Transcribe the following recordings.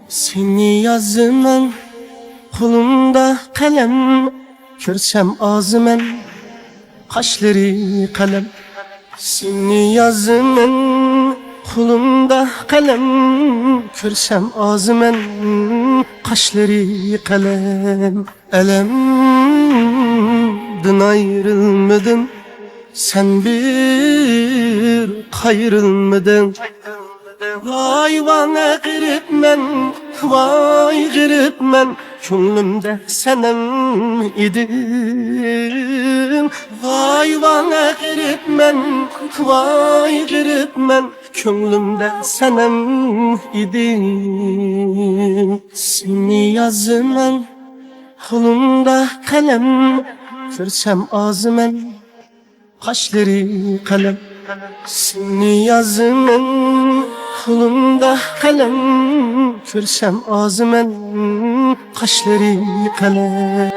Seni yazımın kolumda kalem, görsem ağzımın kaşları kalem. Seni yazımın kolumda kalem, görsem ağzımın kaşları kalem. Elemden ayrılmadım, sen bir kayrılmadın. Vay vana girip men, vay girip men, Könlümde senem idim. Vay vana girip men, vay girip men, Könlümde senem idim. Seni yazımın kolumda kalem, görsem ağzımın kaşları kalem. Seni yazımın kolumda kalem, görsem ağzımın kaşları kalem.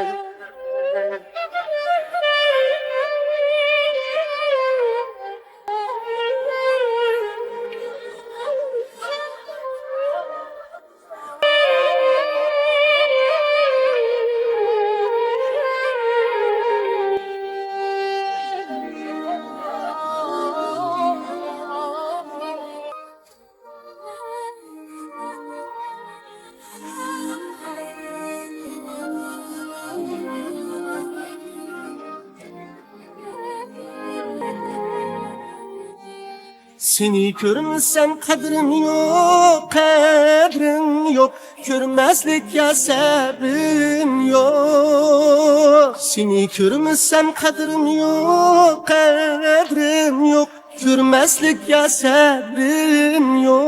Seni görmesem kadrim yok, kadrim yok. Görmezlik ya sabrim yok. Seni görmesem kadrim yok, kadrim yok. Görmezlik ya sabrim yok.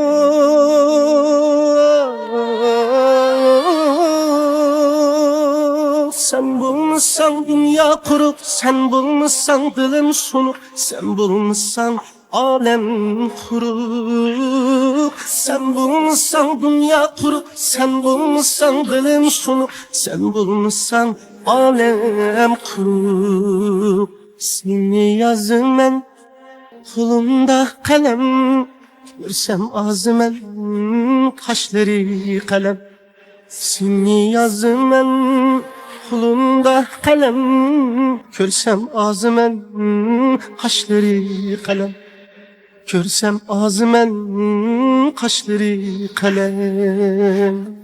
Sen bulmuşsan dünya kurup, sen bulmuşsan dilim sunuk, sen bulmuşsan alem kuruk. Sen bulmuşsan dünya kuruk, sen bulmuşsan dilim sunuk, sen bulmuşsan alem kuruk. Seni yazımın kolumda kalem, görsem ağzımın kaşları kalem. Seni yazımın kolumda kalem, görsem ağzımın kaşları kalem. Görsem ağzımın kaşları kalem.